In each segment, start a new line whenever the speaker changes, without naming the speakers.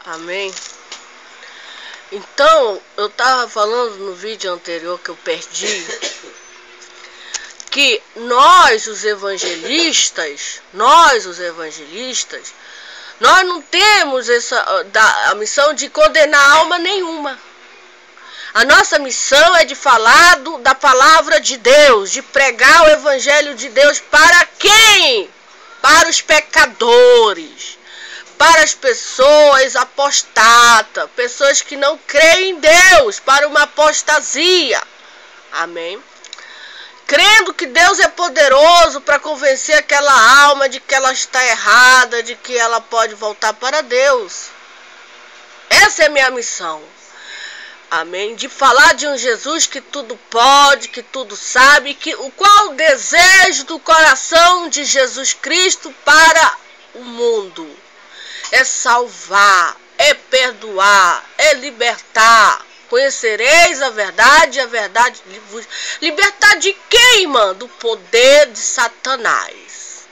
Amém? Então, eu estava falando no vídeo anterior que eu perdi, que nós os evangelistas, nós não temos a missão de condenar alma nenhuma. A nossa missão é de falar da palavra de Deus, de pregar o evangelho de Deus para quem? Para os pecadores, para as pessoas apostatas, pessoas que não creem em Deus, para uma apostasia. Amém? Crendo que Deus é poderoso para convencer aquela alma de que ela está errada, de que ela pode voltar para Deus. Essa é a minha missão. Amém? De falar de um Jesus que tudo pode, que tudo sabe, qual o desejo do coração de Jesus Cristo para o mundo? É salvar, é perdoar, é libertar. Conhecereis a verdade vos libertar de quem, irmã? Do poder de Satanás,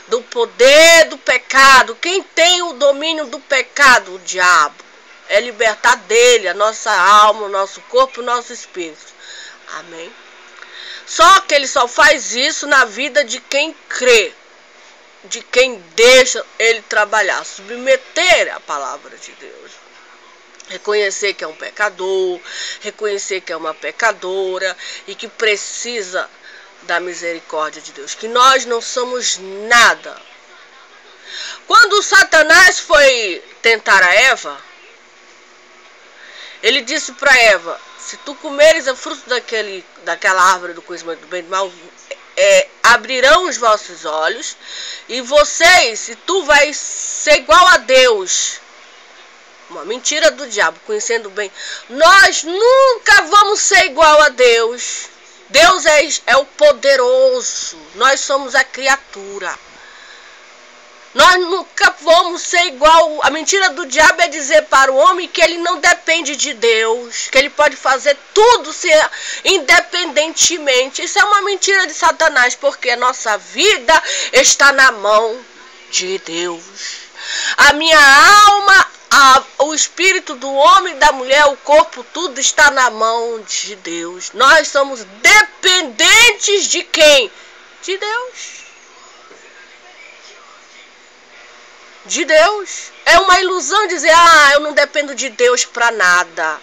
do poder do pecado. Quem tem o domínio do pecado? O diabo. É libertar dele a nossa alma, o nosso corpo, o nosso espírito. Amém? Só que ele só faz isso na vida de quem crê, de quem deixa ele trabalhar, submeter a palavra de Deus. Reconhecer que é um pecador, reconhecer que é uma pecadora e que precisa da misericórdia de Deus, que nós não somos nada. Quando Satanás foi tentar a Eva, ele disse para Eva: se tu comeres o fruto daquela árvore do conhecimento do bem e do mal, abrirão os vossos olhos e tu vais ser igual a Deus. Uma mentira do diabo, conhecendo bem. Nós nunca vamos ser igual a Deus. Deus é o poderoso. Nós somos a criatura. Nós nunca vamos ser igual. A mentira do diabo é dizer para o homem que ele não depende de Deus, que ele pode fazer tudo independentemente. Isso é uma mentira de Satanás, porque a nossa vida está na mão de Deus. A minha alma, o espírito do homem, da mulher, o corpo, tudo está na mão de Deus. Nós somos dependentes de quem? De Deus. De Deus. É uma ilusão dizer: eu não dependo de Deus para nada.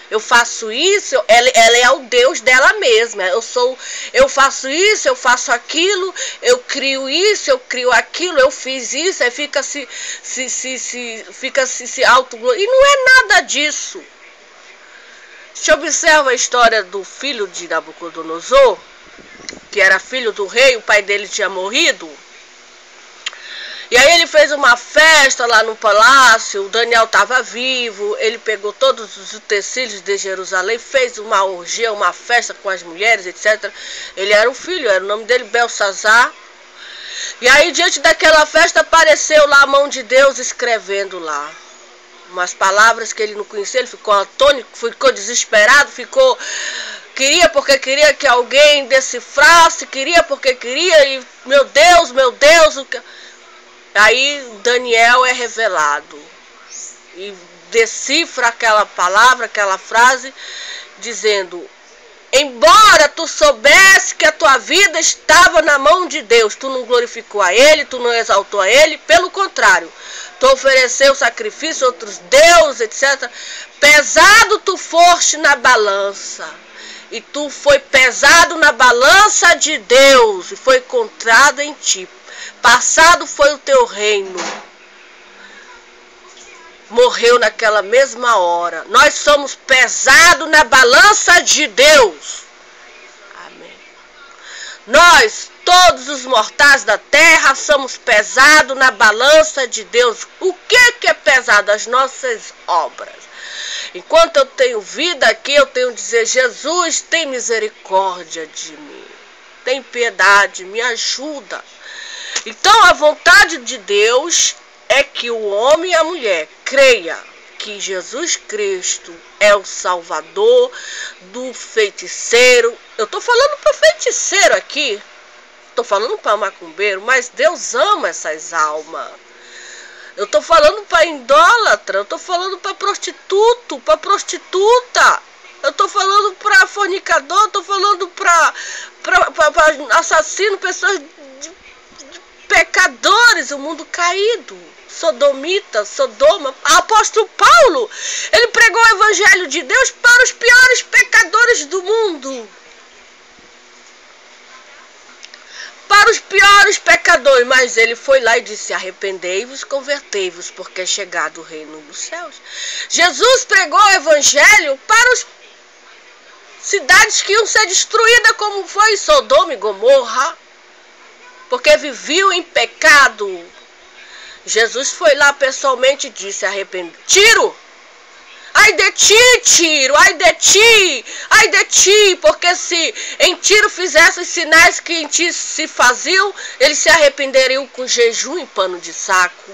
Eu faço isso, ela é o Deus dela mesma. Eu faço isso, eu faço aquilo, eu crio isso, eu crio aquilo, eu fiz isso, aí fica se autoglorificando. E não é nada disso. Você observa a história do filho de Nabucodonosor, que era filho do rei, o pai dele tinha morrido. E aí ele fez uma festa lá no palácio, o Daniel estava vivo, ele pegou todos os utensílios de Jerusalém, fez uma orgia, uma festa com as mulheres, etc. Ele era o filho, era o nome dele Belsazar. E aí diante daquela festa apareceu lá a mão de Deus escrevendo lá umas palavras que ele não conhecia. Ele ficou atônito, ficou desesperado, queria porque queria que alguém decifrasse, queria porque queria, e meu Deus, o que... Aí Daniel é revelado e decifra aquela palavra, aquela frase, dizendo: embora tu soubesse que a tua vida estava na mão de Deus, tu não glorificou a Ele, tu não exaltou a Ele, pelo contrário, tu ofereceu sacrifício a outros deuses, etc. Pesado tu foste na balança, e tu foi pesado na balança de Deus, e foi encontrado em ti. Passado foi o teu reino. Morreu naquela mesma hora. Nós somos pesados na balança de Deus. Amém. Nós, todos os mortais da terra, somos pesados na balança de Deus. O que é pesado? As nossas obras. Enquanto eu tenho vida aqui, eu tenho que dizer: Jesus, tem misericórdia de mim. Tem piedade, me ajuda. Então a vontade de Deus é que o homem e a mulher creia que Jesus Cristo é o Salvador do feiticeiro. Eu estou falando para feiticeiro aqui, estou falando para macumbeiro, mas Deus ama essas almas. Eu tô falando para idólatra, eu tô falando para prostituto, para prostituta. Eu tô falando para fornicador, eu tô falando para assassino, pessoas de pecadores, o mundo caído. Sodomita, Sodoma. O apóstolo Paulo, ele pregou o evangelho de Deus para os piores pecadores do mundo. Para os piores pecadores, mas ele foi lá e disse: arrependei-vos, convertei-vos, porque é chegado o reino dos céus. Jesus pregou o evangelho para as cidades que iam ser destruídas, como foi Sodoma e Gomorra, porque viviam em pecado. Jesus foi lá pessoalmente e disse: Tiro! Ai de ti, Tiro! Ai de ti! Ai de ti! Porque se em Tiro fizesse os sinais que em ti se faziam, eles se arrependeriam com jejum e pano de saco.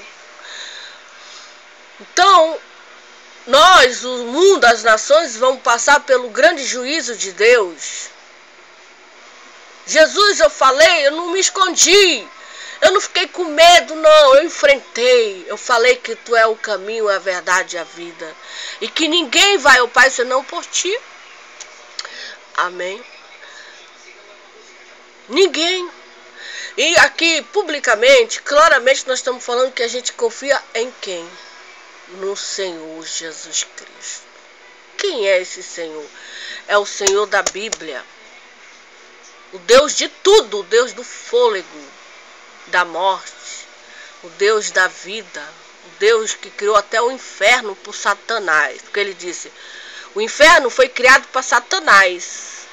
Então, nós, o mundo, as nações, vamos passar pelo grande juízo de Deus. Jesus, eu falei, eu não me escondi. Eu não fiquei com medo, não. Eu enfrentei. Eu falei que tu é o caminho, a verdade e a vida. E que ninguém vai ao Pai senão por ti. Amém. Ninguém. E aqui, publicamente, claramente, nós estamos falando que a gente confia em quem? No Senhor Jesus Cristo. Quem é esse Senhor? É o Senhor da Bíblia. O Deus de tudo. O Deus do fôlego, da morte, o Deus da vida, o Deus que criou até o inferno por Satanás, porque ele disse: o inferno foi criado para Satanás,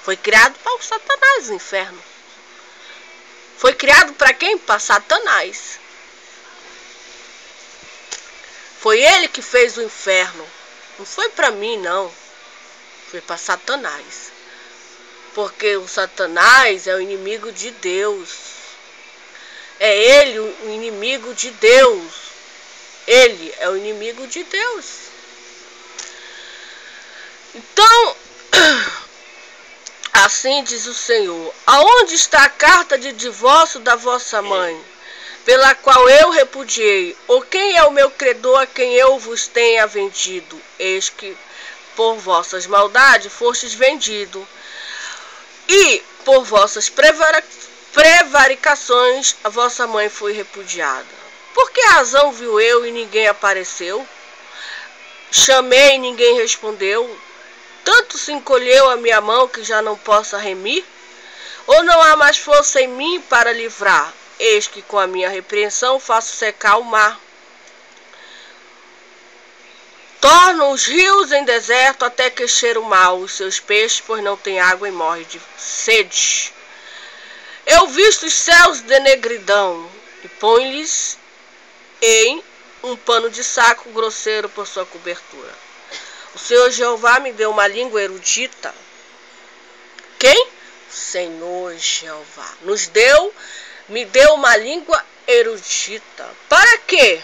foi criado para o Satanás. O inferno foi criado para quem? Para Satanás. Foi ele que fez o inferno, não foi para mim, não, foi para Satanás, porque o Satanás é o inimigo de Deus. É ele o inimigo de Deus. Ele é o inimigo de Deus. Então, assim diz o Senhor: aonde está a carta de divórcio da vossa mãe, pela qual eu repudiei? Ou quem é o meu credor a quem eu vos tenha vendido? Eis que por vossas maldades fostes vendido, e por vossas prevaricações a vossa mãe foi repudiada. Por que razão viu eu e ninguém apareceu? Chamei e ninguém respondeu. Tanto se encolheu a minha mão que já não possa remir? Ou não há mais força em mim para livrar? Eis que com a minha repreensão faço secar o mar. Torno os rios em deserto até que cheiro mal os seus peixes, pois não tem água e morre de sede. Eu visto os céus de negridão e põe-lhes em um pano de saco grosseiro por sua cobertura. O Senhor Jeová me deu uma língua erudita. Quem? O Senhor Jeová me deu uma língua erudita. Para quê?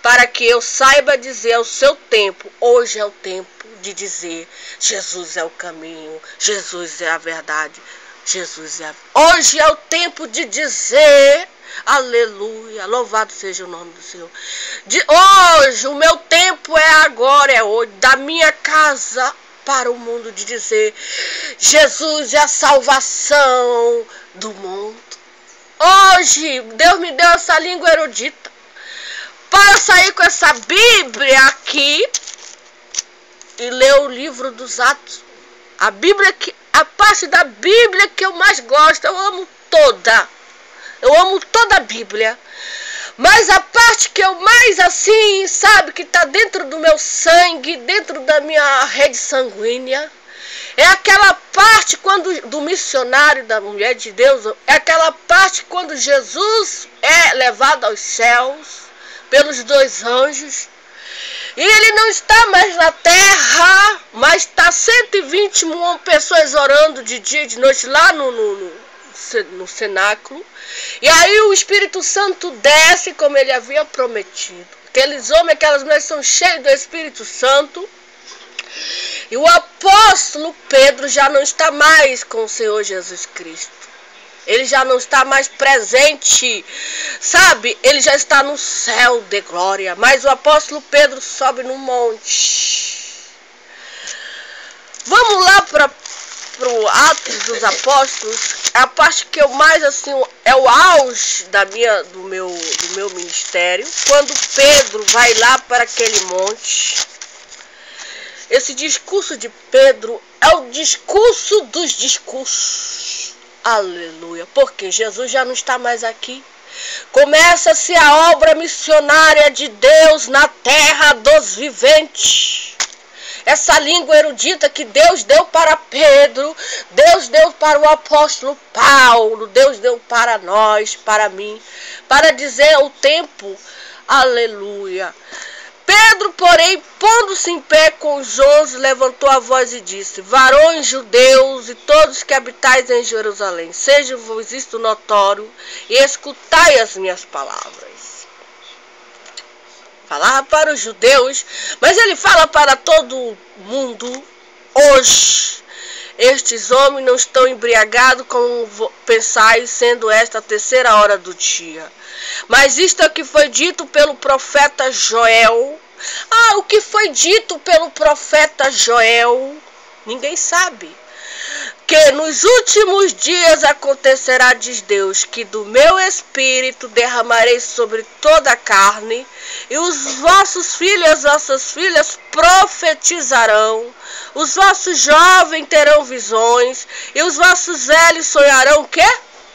Para que eu saiba dizer ao seu tempo. Hoje é o tempo de dizer: Jesus é o caminho, Jesus é a verdade, Jesus é a... Hoje é o tempo de dizer: aleluia, louvado seja o nome do Senhor. Hoje, o meu tempo é agora, é hoje, da minha casa para o mundo, de dizer: Jesus é a salvação do mundo. Hoje, Deus me deu essa língua erudita para sair com essa Bíblia aqui e ler o livro dos Atos. A Bíblia, a parte da Bíblia que eu mais gosto, eu amo toda. Eu amo toda a Bíblia. Mas a parte que eu mais, assim, sabe, que está dentro do meu sangue, dentro da minha rede sanguínea, é aquela parte do missionário, da mulher de Deus, é aquela parte quando Jesus é levado aos céus pelos 2 anjos. E ele não está mais na terra, mas está 121 pessoas orando de dia e de noite lá no cenáculo. E aí o Espírito Santo desce como ele havia prometido. Aqueles homens, aquelas mulheres são cheios do Espírito Santo. E o apóstolo Pedro já não está mais com o Senhor Jesus Cristo. Ele já não está mais presente, sabe? Ele já está no céu de glória. Mas o apóstolo Pedro sobe no monte. Vamos lá para o Atos dos Apóstolos. A parte que eu mais, assim, é o auge do meu ministério. Quando Pedro vai lá para aquele monte. Esse discurso de Pedro é o discurso dos discursos. Aleluia, porque Jesus já não está mais aqui. Começa-se a obra missionária de Deus na terra dos viventes. Essa língua erudita que Deus deu para Pedro, Deus deu para o apóstolo Paulo, Deus deu para nós, para mim, para dizer o tempo. Aleluia. Pedro, porém, pondo-se em pé com os 11, levantou a voz e disse: varões judeus e todos que habitais em Jerusalém, seja-vos isto notório e escutai as minhas palavras. Falava para os judeus, mas ele fala para todo mundo hoje. Estes homens não estão embriagados como pensais, sendo esta a terceira hora do dia. Mas isto é o que foi dito pelo profeta Joel. O que foi dito pelo profeta Joel? Ninguém sabe. Que nos últimos dias acontecerá, diz Deus, que do meu espírito derramarei sobre toda a carne, e os vossos filhos e as vossas filhas profetizarão, os vossos jovens terão visões, e os vossos velhos sonharão o quê?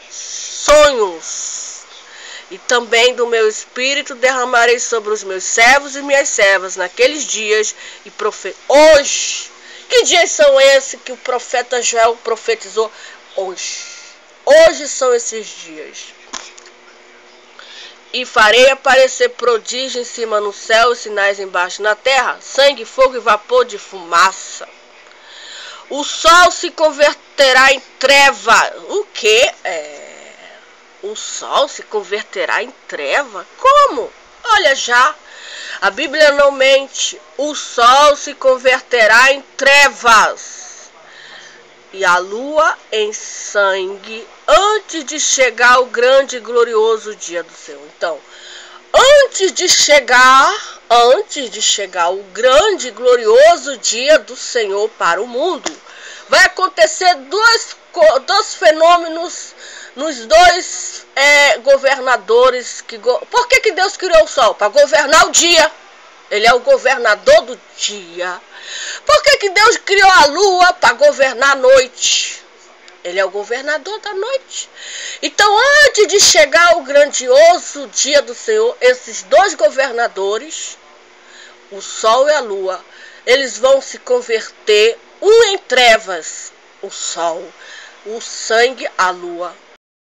Sonhos. E também do meu espírito derramarei sobre os meus servos e minhas servas naqueles dias e hoje. Que dias são esses que o profeta Joel profetizou? Hoje. Hoje são esses dias. E farei aparecer prodígio em cima no céu e sinais embaixo na terra, sangue, fogo e vapor de fumaça. O sol se converterá em treva. O quê? O sol se converterá em treva? Como? Olha já. A Bíblia não mente. O sol se converterá em trevas e a lua em sangue antes de chegar o grande e glorioso dia do Senhor. Então, antes de chegar o grande e glorioso dia do Senhor para o mundo, vai acontecer dois fenômenos nos dois governadores. Por que Deus criou o sol? Para governar o dia. Ele é o governador do dia. Por que Deus criou a lua? Para governar a noite. Ele é o governador da noite. Então, antes de chegar o grandioso dia do Senhor, esses dois governadores, o sol e a lua, eles vão se converter um em trevas, o sol, o sangue, a lua.